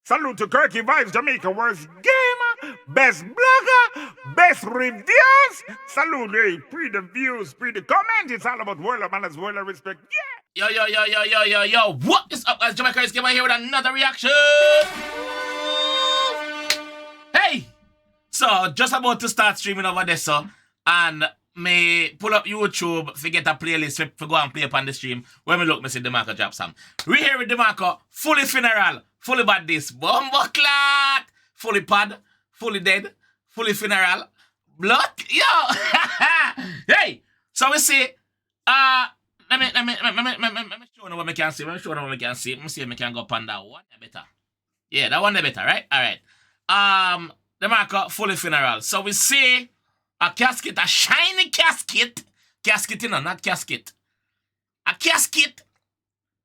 Salute to 𝐑𝐂𝐓𝐈𝐎𝐍, Jamaica worst gamer, best blogger, best reviews. Salute, hey, pre the views, pre the comment. It's all about world of manners, world of respect. Yeah. Yo. What is up, guys? 𝐑𝐂𝐓𝐈𝐎𝐍 here with another reaction. Hey! So, just about to start streaming over there, so, and me pull up YouTube, forget a playlist for go and play up on the stream. When me look, me see Demarco drop some. We here with Demarco, fully funeral, fully bad this, bomba clot, fully pad, fully dead, fully funeral, blood, yo! Hey! So we see, let me show you what we can see. Let me show you what we can see. Let me see if we can go up on that one. Better. Yeah, that one better, right? Alright. Demarco, fully funeral. So we see a casket, a shiny casket. Casket, you know, not casket. A casket.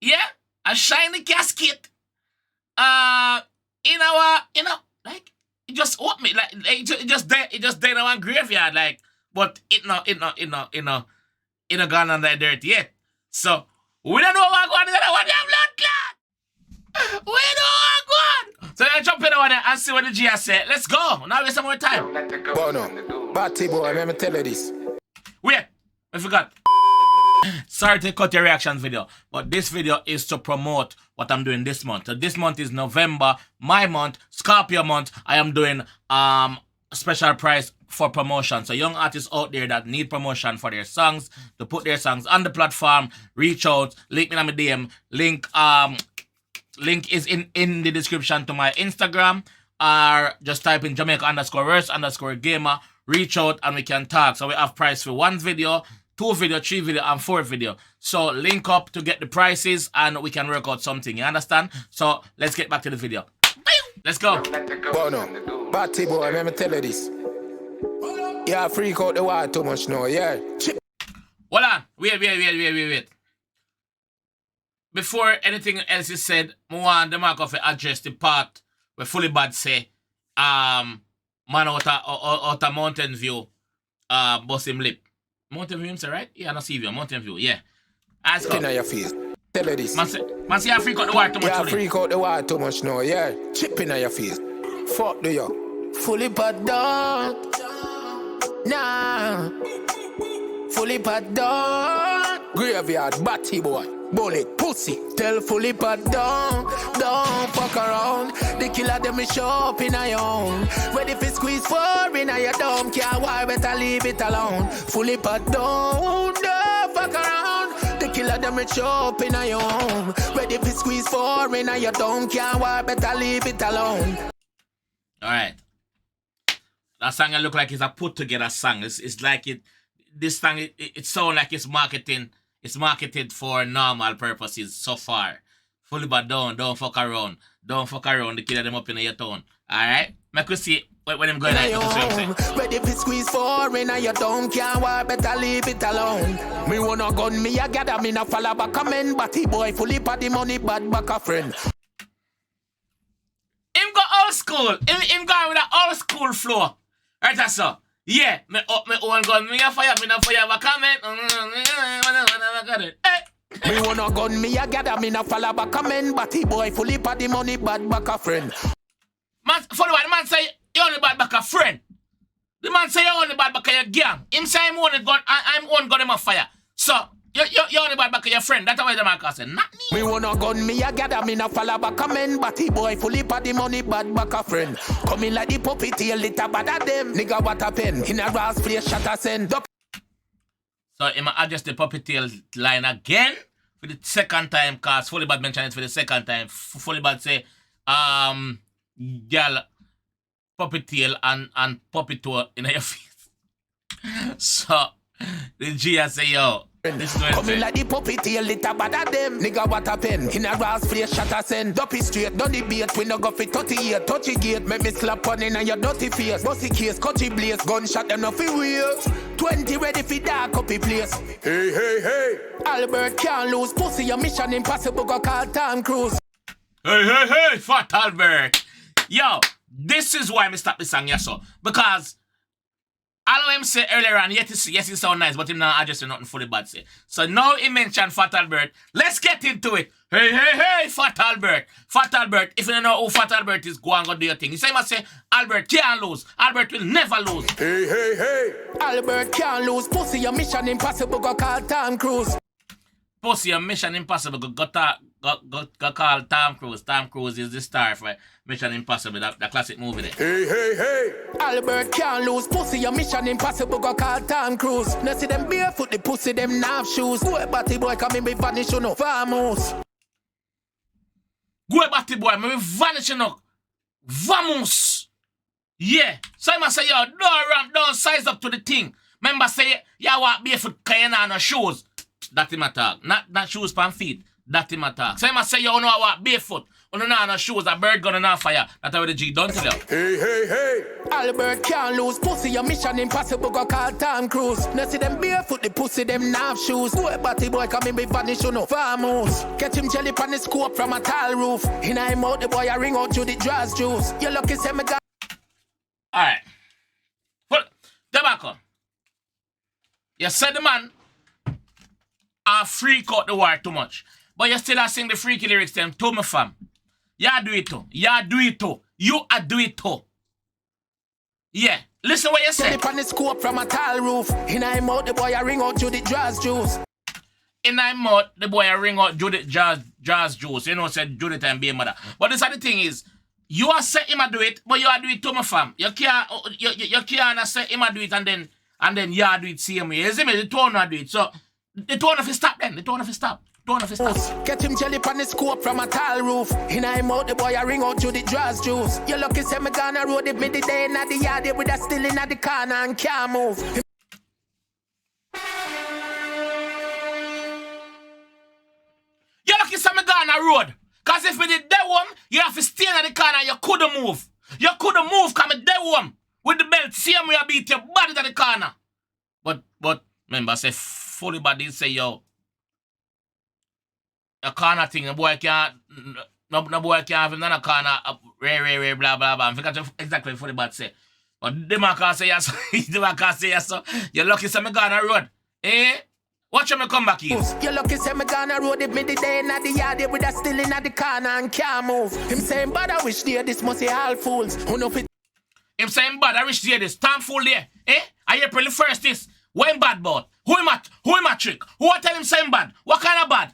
Yeah? A shiny casket. In our, like, it just opened me. Like, it just dead in one graveyard, like, but it no gone under the dirt yet. So, we don't know what going on. What the blood clot? We don't know what going. So let's jump in over there and see what the G has said. Let's go. Now waste some more time. Bono, Batty boy, let me tell you this. Wait, I forgot. Sorry to cut your reactions video, but this video is to promote what I'm doing this month. So this month is November, my month, Scorpio month. I am doing a special price for promotion. So young artists out there that need promotion for their songs, to put their songs on the platform, reach out, link me on my DM. Link is in the description to my Instagram, or just type in Jamaica_worst_gamer, reach out and we can talk. So we have price for 1 video, 2 video, 3 video, and 4 video. So link up to get the prices and we can work out something, you understand? So let's get back to the video. Let's go. Bono, Batty boy, let me tell you this. Yeah, freak out the water too much now, yeah. Hold on. Wait. Before anything else is said, I want Demarco to address the part where Fully Bad say, man out of Mountain View, bust him lip. Mountain View, him say, right? Yeah, I see you. Mountain View, yeah. Ask Chip in your face. Tell her this. Man say you freak out the water too much. Yeah, freak out the water too much now, yeah. Chip in your face. Fuck do you? Fully Bad dog. Nah. Fully Bad dog. Graveyard, Batty boy. Bullet, pussy, tell Fully Bad don't fuck around. The killer them is show up in a own. Ready for squeeze 4 in a your dome. Can't why better leave it alone. Fully Bad don't fuck around. The killer them is show up in a own. Ready for squeeze 4 in a your dome. Can't why better leave it alone. Alright. That song look like it's a put together song. It's like this song it sounds like it's marketing. It's marketed for normal purposes so far. Fully Bad don't fuck around. Don't fuck around. The killer them up in your town. Alright? Make us see when them going like that. Ready for squeeze 4 in your town. Can't work, better leave it alone. Me wanna gun me a gather. Me no follow back a men. Batty boy Fully Bad the money bad back a friend. Him go old school. Him going with an old school flow. Right, that's so. Yeah, me up me own gun, me a fire, me no fire back comment. Me wanna gun, me a gather, me no follow back a men. Batty boy Fully Bad the money bad back a friend. Man, follow what the man say, you only bad back a friend. The man say you only bad back a your gang. Him say I'm only gun, I'm one gun him a fire. So, you only bad back a your friend. That's why the man can say, not me. Me wanna gun, me a gather, me no follow back a men. Batty boy Fully Bad the money bad back a friend. Coming like the puppy tail, little bad at them. Nigga what a pen, in a grass place shot a send. So, him adjust the puppy tail line again for the second time, cause Fully Bad mentioned it for the second time. Fully Bad say, girl, puppy tail and puppy toe in your face. So, the G say, yo, coming like the puppy tail, little bad at them. Nigga what a pen, in a grass place shot a send. Duppy straight, done the bait, we no go fit 38. Touchy gate, make me slap on in your dirty face. Bossy case, cutchy blaze, gunshot them no fi waste. 20 ready fi dark up the place. Hey. Albert can't lose, pussy your mission impossible, go call Tom Cruise. Hey, fat Albert. Yo, this is why I stop this song, yeah, so. Because all him say earlier on, yes, it sound nice, but him not addressing nothing fully bad say. So now he mentioned Fat Albert. Let's get into it. Hey, Fat Albert. Fat Albert, if you don't know who Fat Albert is, go and go do your thing. He say, Albert can't lose. Albert will never lose. Hey. Albert can't lose. Pussy, your mission impossible, go call Tom Cruise. Pussy, your mission impossible, go call Tom Cruise. Tom Cruise is the star for Mission Impossible, that classic movie there. Hey. Albert can't lose. Pussy, your mission impossible, go call Tom Cruise. Now see them barefoot, the pussy, them nav shoes. Go a batty boy, come in, be vanish, you know. Vamos. Go a batty boy, me vanish, you know. Vamos. Yeah. So I must say, yo, don't ramp down, size up to the thing. Remember say, you want barefoot, cause you know shoes. That him attack. Not shoes pan feet. That him attack. So I must say, you know what, barefoot. You know no shoes, a bird gun and a fire. That's how the G done to them. Hey. Albert can't lose. Pussy, your mission impossible, go call Tom Cruise. Now see them barefoot, the pussy, them nav shoes. Go a batty boy, come in, be vanish, you know. Vamos. Get him jelly pan the scope from a tall roof. In him out, the boy, I ring out to the draws juice. You lucky, say me got. Alright. But, Demarco. You said the man freak out the war too much. But you still sing the freaky lyrics them to me, fam. You do it too. You do it too. You do it too. Yeah. Listen what you say. Jelly pan the scope from a tall roof. In him out, the boy, I ring out to the draws juice. In him out, the boy, I ring out Judith Jazz Juice. You know, said Judith and be a mother. But this other thing is, you are say him a do it, but you are do it to me, fam. You can't say him a do it and then you do it same way. You see me? The two not do it. So the two of you stop then. The two of you stop. Get him jelly pan the scope from a tall roof. In him out, the boy, I ring out to the draws juice. You lucky say me gonna road it me the day in the yard with a still in the corner and can't move. You lucky say me gonna road. Cause if me did that one, you have to stay in the corner and you couldn't move. You couldn't move cause me that one. With the belt, same way I beat your body to the corner. But remember, say fully body say yo. A corner thing, no boy can't have him in a corner, ray, blah, blah, blah. I forgot exactly what the bad say. But Demarco say yes, Demarco say yes, so you're lucky say me gonna road. Watch him come back here. You're lucky say me gonna road it me the day in the yard with a still in the corner and can't move. Him saying bad I wish there this must be all fools. Who know fit? Him saying bad I wish there this. Time fool there. I April the 1st is. What him bad about? Who him a trick? Who tell him saying bad? What kind of bad?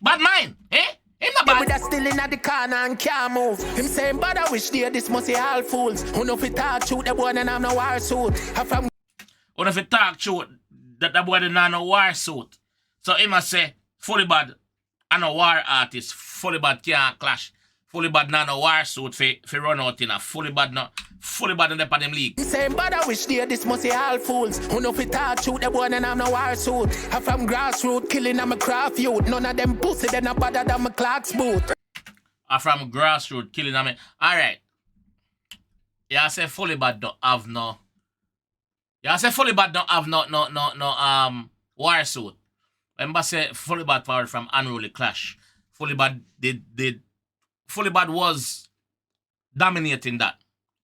Bad mind? Him not bad. With a still in the corner and can't move. Him saying bad I wish there this must be all fools. Who know fit talk shoot the boy and I'm no war suit. Who know fit talk shoot that the boy and I'm no war suit. So him must say fully bad and a war artist. Fully bad can't clash. Fully bad no war suit for run out in a fully bad in the them league. Saying bad I wish there this must be all fools. Who know fit talk shoot the boy and I'm no war suit. I'm from grassroots killing I'm a craft youth. None of them pussy they not better than my Clark's boot. I'm from grassroots killing I'm alright. Yeah, I say fully bad don't have no. Yeah, I say fully bad don't have no war suit. Remember say fully bad power from Unruly Clash. Fully bad Fully bad was dominating that.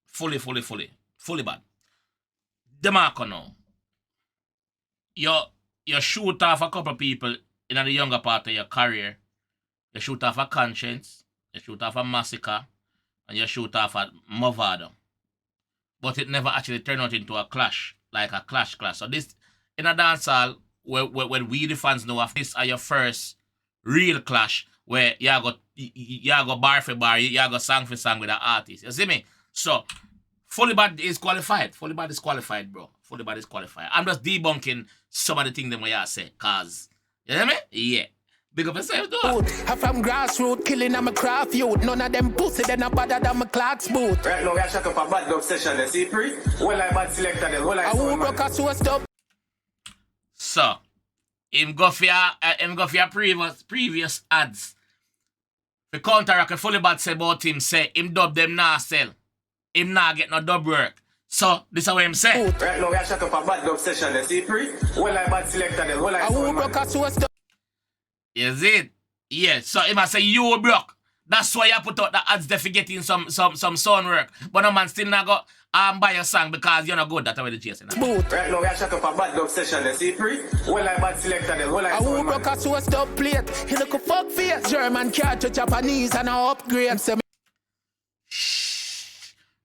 Fully bad. Demarco now. You shoot off a couple of people in the younger part of your career. You shoot off a Conscience, you shoot off a Massacre, and you shoot off a Movado. But it never actually turned out into a clash, like a clash. So this, in a dancehall, when we the fans know of this are your first real clash, where you go bar for bar, you go song for song with an artist. You see me? So, Fully Bad is qualified. Fully Bad is qualified, bro. Fully Bad is qualified. I'm just debunking some of the things them I say, cause, you hear me? Yeah. Big up yourself, though. I'm from grassroots, killing I'm a craft youth. None of them pussy, they're not better than my Clark's boot. Right now, we are shut up a bad dub session, you see, pre? Well, I bad selector, then. Well, I who broke us to stop. So, him go for your previous ads. The counteract Fully Bad say about him, say, him dub them nah sell. Him nah get no dub work. So, this is what him say. Right now, we are shut up a bad dub session, you see, pre? Well, I bad selector, then. Well, I who broke us to stop. Is it? Yeah, so him a say you broke. That's why you put out the ads there for getting some sound work. But no man still not go buy your song because you're not good. That's what the Jason. Right now we are shut up a bad dub session, you see, pre? Well, I bad selector them, well, I I won't broke a source dub plate. He look a fuck face. German car to Japanese and a upgrade. So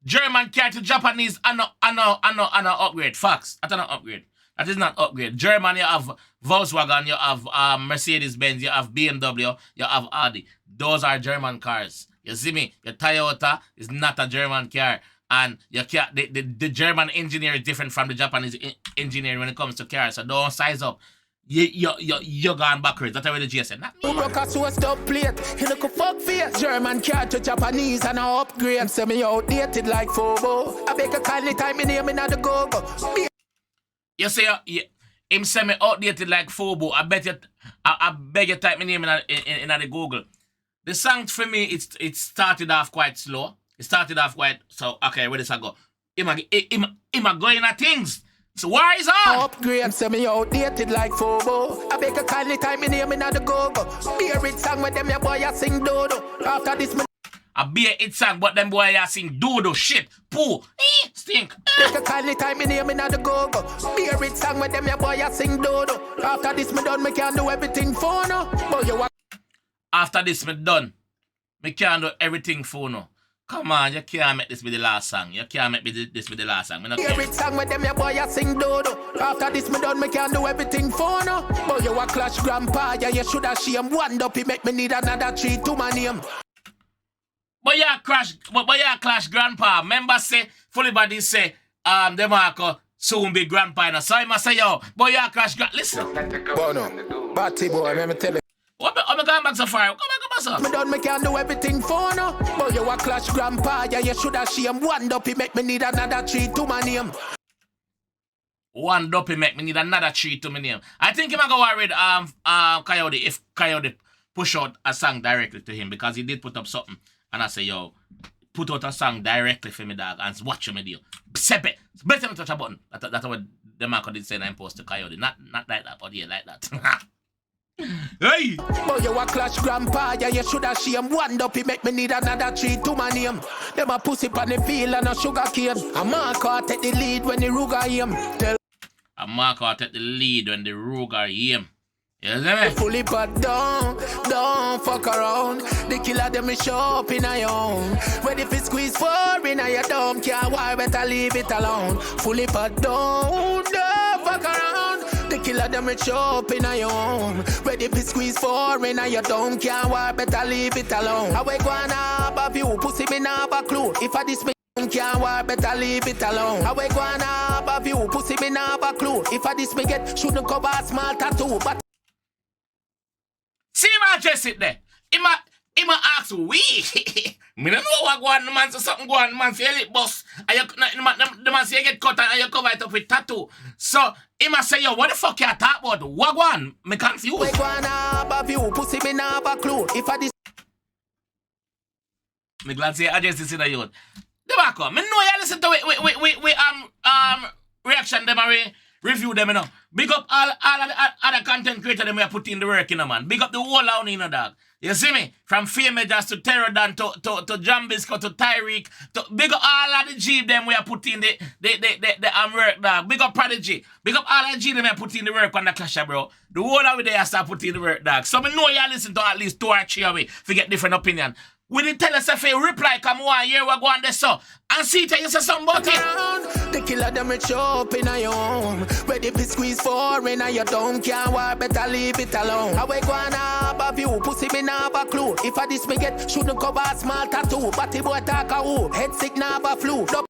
German car to Japanese and no upgrade. Facts. That's not upgrade. That is not upgrade. German, you have Volkswagen, you have Mercedes-Benz, you have BMW, you have Audi. Those are German cars. You see me? Your Toyota is not a German car. And your car, the German engineer is different from the Japanese engineer when it comes to cars. So don't size up. You're going backwards. That's what the G said. Not me. broke a source dub plate. He look a fuck face. German car to Japanese and a upgrade. Semi outdated like Fobo. I beg a kindly time in name in the go-go. You say him semi outdated like Fobo. I bet you I beg you type my name in the Google. The song for me it started off quite slow. It started off quite so okay, where does I go? Him going at things. So why is on? Upgrade semi outdated like Fobo. I beg a kindly time in name in the go-go. Be a rich song with them your boy I sing dodo. After this a be a hit song, but them boy are sing dodo shit, poo, stink. Take a kindly time in name in the go-go. Be a rich song with them your boy I sing dodo. After this me done me can do everything for no. But you After this me done, me can do everything for no. Come on, you can't make this be the last song. You can't make this be the last song. Me not care. every song with them your boy I sing dodo. After this me done me can do everything for no. But you a clash grandpa, yeah you shoulda shame. One up he make me need another tree to my name. But yeah, clash grandpa. Remember say, fully body say, Demarco soon be grandpa. And so I must say, yo, but yeah, clash listen. Bono, Batty boy, let me tell you. What I'm going back so far? Come back, sir. Me done me can do everything for no. But you a clash grandpa, yeah you shoulda shame. One up he make me need another tree to my name. One dopey make me need another tree to my name. I think he might go worried Coyote if Coyote push out a song directly to him because he did put up something. And I say, yo, put out a song directly for me, dog, and watch me deal. Sepe. Better not touch a button. That's what Demarco did say in post to Coyote. Not like that, but yeah, like that. Hey! But you a clash grandpa, yeah you shoulda shame. One up he make me need another tree to my name. Them a pussy on the field and a sugar cane. A Marco take the lead when the Ruger aim. Tell A Marco take the lead when the Ruger aim. You see me? fully but don't fuck around. The killer them is show up in a own. When if it squeeze four in a your dome, can't why better leave it alone. Fully but don't fuck around. The killer them is show up in a own. When if it squeeze four in a your dome, can't why better leave it alone. I wake one up of you, pussy me now have a clue. If I this me can't why better leave it alone. I wake one up of you, pussy me now have a clue. If I this me get shouldn't cover a small tattoo, but See him address it there. He might ask we. Me don't know what go on, the man say something go on, the man say lip boss. And the man say you get cut and you cover it up with tattoo. So he must say, yo, what the fuck you talk about? What go on? Me confused. wake one up of you, pussy me now have a clue. If I this Me glad say address this in the youth. Demarco, me know you listen to we reaction them and review them, you know. Big up all of the other content creators them we are putting the work in, man. Big up the whole out in, dog. You see me? From Famous to Terradon to Jambisco to Tyreek to big up all of the G them we are putting the work, dog. Big up Prodigy. Big up all of the G them we are putting the work on the clash, bro. The whole of they are start putting the work, dog. So me know you listen to at least 2 or 3 of it to get different opinion. We didn't tell us if you reply come 1 year we go on this so and see tell you say something about it. the killer them rich up in a home. Ready to squeeze four in a your dome. Can't why better leave it alone. I wake one up of you, pussy me now have a clue. If I this me get shouldn't cover a small tattoo. Batty boy talk a who, head sick now have a flu. The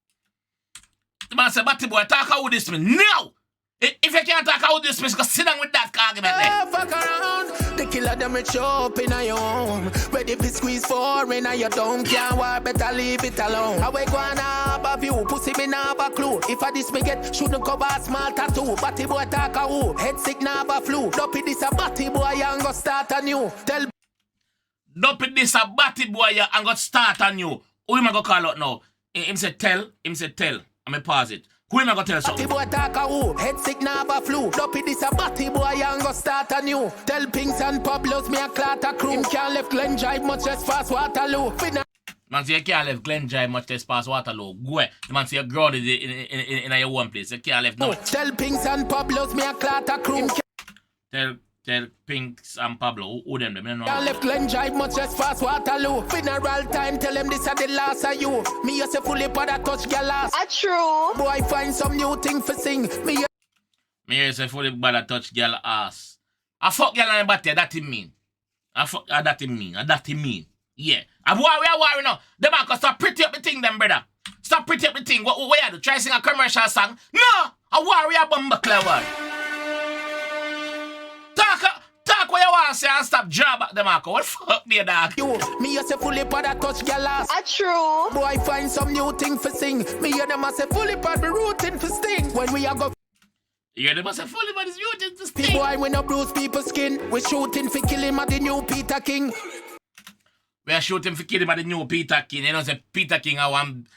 man say Batty boy talk out this me now. If you can't talk out this me, go sit down with that argument there. Fuck around. The killer them rich up in a home. Ready to squeeze four in a your dome. Can't why better leave it alone. I wake one up of you, pussy me now have a clue. If I this me get shouldn't cover a small tattoo. Batty boy talk a who, head sick now have a flu. Dopey this a batty boy and go start anew. Tell Dopey this a Batty boy and go start anew. Who am I go call out now? Him say tell. I'm going pause it. Who am I gonna tell Batty something? boy talk a who, head sick now have a flu. Dopey this a batty boy and go start a new. Tell Pinks and Pablos me a clot a crew. Him can't left Glen Drive much less fast Waterloo. Finna Man say you can't left Glen Drive much less past Waterloo. Go ahead. The man say you're grounded in your one place. You can't left no. Tell Pinks and Pablos me a clot a crew. Tell Pinks and Pablo who them them. Can't left Glen Drive much less fast Waterloo. Funeral time tell them this a the last of you. Me a say fully for that touch gal ass. True. Boy find some new thing for sing. Me Me say fully bad touch girl ass. I fuck girl on the body, that it mean. I fuck that it mean. Yeah. I worry now. Them are stop pretty up the thing, them brother. Stop pretty up the thing. What you do? Try sing a commercial song? No! I worry about clever. Talk what you want to say and stop job at Demarco. What the fuck there, dog? you. Me a say fully for that touch gal ass. True. Boy find some new thing for sing. Me hear them a say fully for the rooting for sting. When we a go You they must have fully but it's you just to boy we no bruise people skin. We shooting for kill him at the new Peter King. We are shooting for kill him at the new Peter King. You know, say Peter King, I want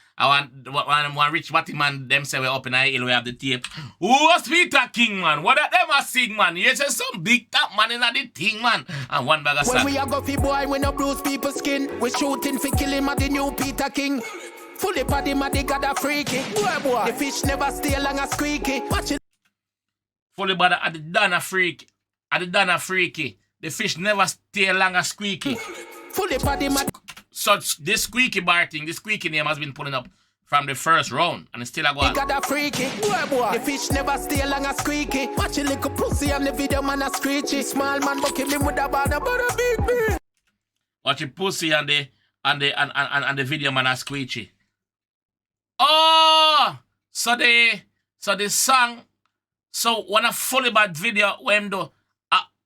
rich batty man, them say we up in the hill, we have the tape. Who was Peter King, man? What that them a sing, man? You say some big top man in the thing, man. And one bag of When sand. we a go fi boy we no bruise people skin. We shooting for kill him at the new Peter King. Fully paddy man they got a freaky. Boy. The fish never stay long as squeaky. Watch it. Fully bad at the Dana freak. At the Dana freaky. The fish never stay long as squeaky. Fully paddy man. So this squeaky bar thing, this squeaky name has been pulling up from the first round. And it's still a go They on. got a freaky. Boy. The fish never stay long as squeaky. Watch a little pussy and the video man a screechy. Small man bucking him with a bad about a big big. Watch your pussy and the video man are squeechy. Oh! So the song, so when a fully bad video when do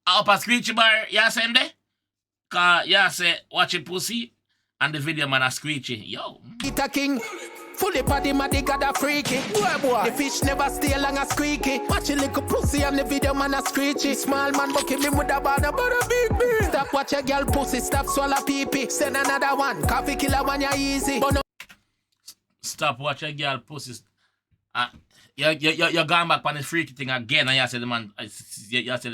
up a squeechy bar, you say him there? Cause you say watch your pussy and the video man are squeechy. Yo. Peter King. Fully paddy man they got a freaky. Boy. The fish never stay long as squeaky. Watch a little pussy and the video man a screechy. Small man bucking him with a bad about a big big. Stop watch a girl pussy, stop swallow pee-pee. Send another one, coffee killer one ya easy. But no. Stop watch a girl pussy. You're going back on the freaky thing again and you say the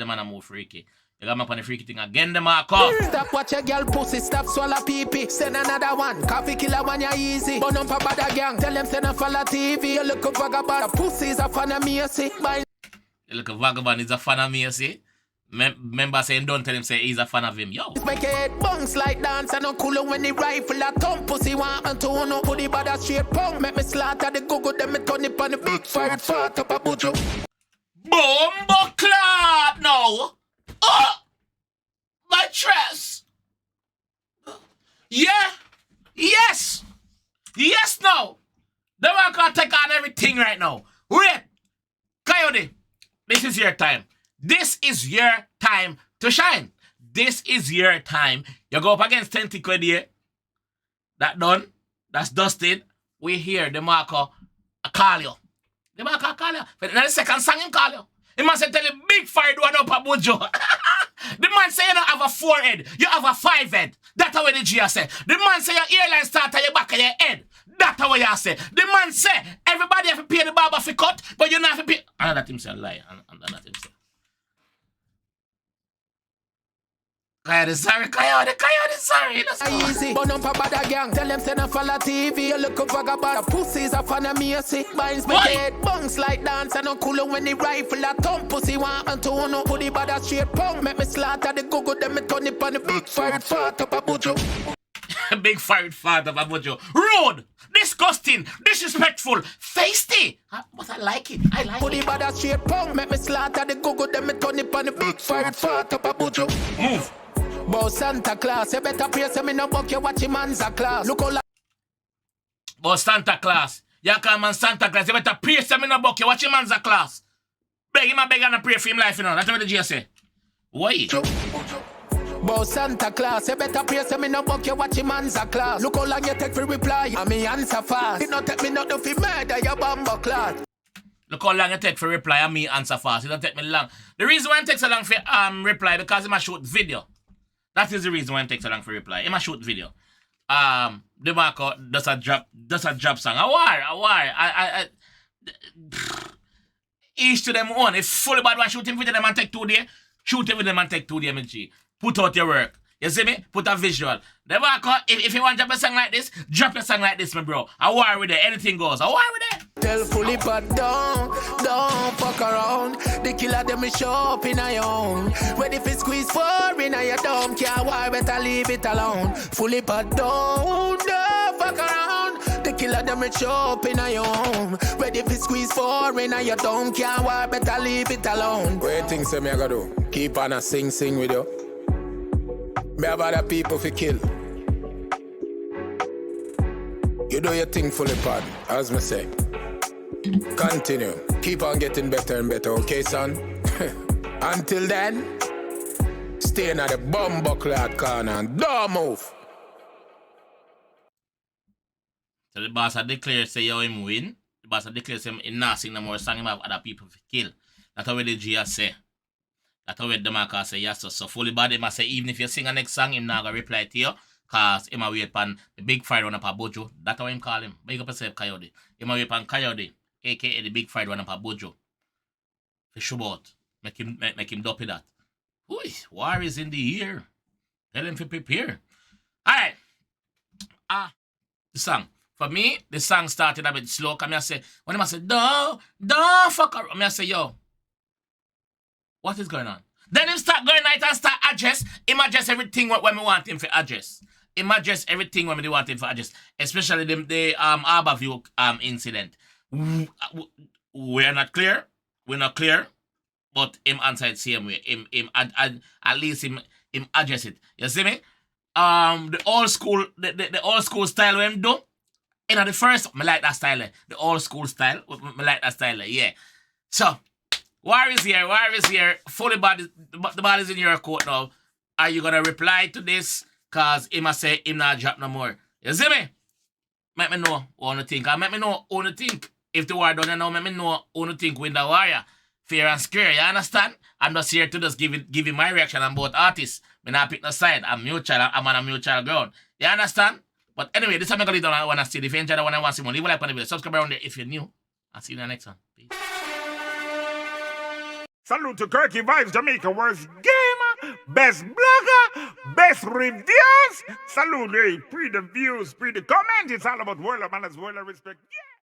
man are more freaky. You got me up on the freaky thing again, Demarco. Stop watch a girl pussy, stop swallow pee-pee. Send another one, coffee killer one ya easy. But no for bad gang, tell them send a follow TV. You look a vagabond, pussy is a fan of me, you see. You look a vagabond is a fan of me, you see. Member saying don't tell him say he's a fan of him. Yo. Make head bounce like dance and no cooler when the rifle a thump. Pussy want and to no put the bad straight pong. Make me slaughter the go them me turn it on the big fire fart up a bujo. Bombo clad now. Oh, my dress. Yeah. Yes. Yes now. They want to take on everything right now. Wait. Coyote, this is your time. This is your time to shine. This is your time. You go up against 10 quid here. That done. That's dusted. We here. Demarco call you. Demarco call you. But now the second song him call you. The man say tell you big fire do up a bujo. The man say you don't have a 4 head. You have a 5 head. That's how the G say. The man say your airline start at your back of your head. That's how you say. The man say everybody have to pay the barber for cut, but you don't have to pay. And that him say lie. And that him say. Coyote, sorry. Easy, but no for bad gang. Tell them send a follow TV. You look a vagabond. Pussy is a fan of me, you see. Binds me head, bounce like dance and no cooler when the rifle a thump. Pussy want and to no put the bad straight pong. Make me slaughter the go them me turn it on the big fire fart up a bujo. Big fired fart of a bujo. Rude, disgusting, disrespectful, feisty. But I like it. I like Put it. the bad straight pong. Make me slaughter the go them me turn it on the big fire fart up a bujo. Move. Bout Santa Claus, you better pray so me no buck you watch him man's a class. Look how But Santa Claus. You call man Santa Claus. You better pray some in a buck. You watch him man's a class. Beg him and pray for him life, you know. That's what the G say. Why? Bout Santa Claus, you better pray so me no buck you watch him man's a class. Look how long you take for reply, and me answer fast. It not take me nothing for murder, you bumbo class. Look how long it take for reply and me answer fast. It don't take me long. The reason why it takes so long for reply because he must shoot video. That is the reason why it takes so long for reply. He must shoot video. Demarco does a job song. A war. Each to them own. If fully bad one shoot him with them and take 2 days, shoot him with them and take 2 days, MG. Put out your work. You see me? Put a visual. Demarco, if you want to drop a song like this, drop a song like this, my bro. I war with it. Anything goes. I war with it. Tell fully but don't fuck around. The killer them is show up in your own. Ready for squeeze 4 in your dome. Can't war, better leave it alone. Fully but don't fuck around. The killer them is show up in your home. Ready for squeeze 4 in your dome. Can't war, better leave it alone. What you think, say me I gotta do? Keep on a sing with you. Me have other people for kill. You do your thing fully pad, as me say. Continue. Keep on getting better and better, okay, son? Until then, stay in the bumbuckler corner and don't move. So the boss had declared say you him win. The boss had declared say him not sing no more song, him have other people for kill. That's how the G say. That's how the Demarco say yes. So fully bad him say even if you sing a next song, him not gonna reply to you. Cause him a wait upon the big fried one up a Bojo. That's how him call him. Big up yourself, Coyote. Him a wait upon Coyote, aka the big fried one up a Bojo. For sure out. Make him dopey that. Ooh, war is in the air. Tell him to prepare. Alright. The song. For me, the song started a bit slow. Cause I say, when I say, don't fuck around. I say, yo, what is going on? Then him start going out and start address. Him address everything when we want him to address. Him address everything when we want him to address. Especially the Harborview incident. We're not clear. We're not clear. But him answer it same way. Him at least him address it. You see me? The old school style when him do. You know, the first, I like that style. The old school style. I like that style. Yeah. So, war is here. Fully bad. The ball is in your court now. Are you going to reply to this? Because he must say him not drop no more. You see me? Make me know what you think. And make me know what you think. If the war done, you know, make me know what you think with the warrior. Fair and square, you understand? I'm just here to just give you my reaction on both artists. Me not pick no side. I'm on a mutual ground. You understand? But anyway, this time I'm going to leave I want to see. If you enjoyed the one I want to see, leave a like on the video. Subscribe around there if you're new. I'll see you in the next one. Peace. Salute to 𝐑𝐂𝐓𝐈𝐎𝐍, Jamaica worst gamer, best blogger, best reviews. Salute, hey, pre the views, pre the comment. It's all about world of manners, world of respect. Yeah.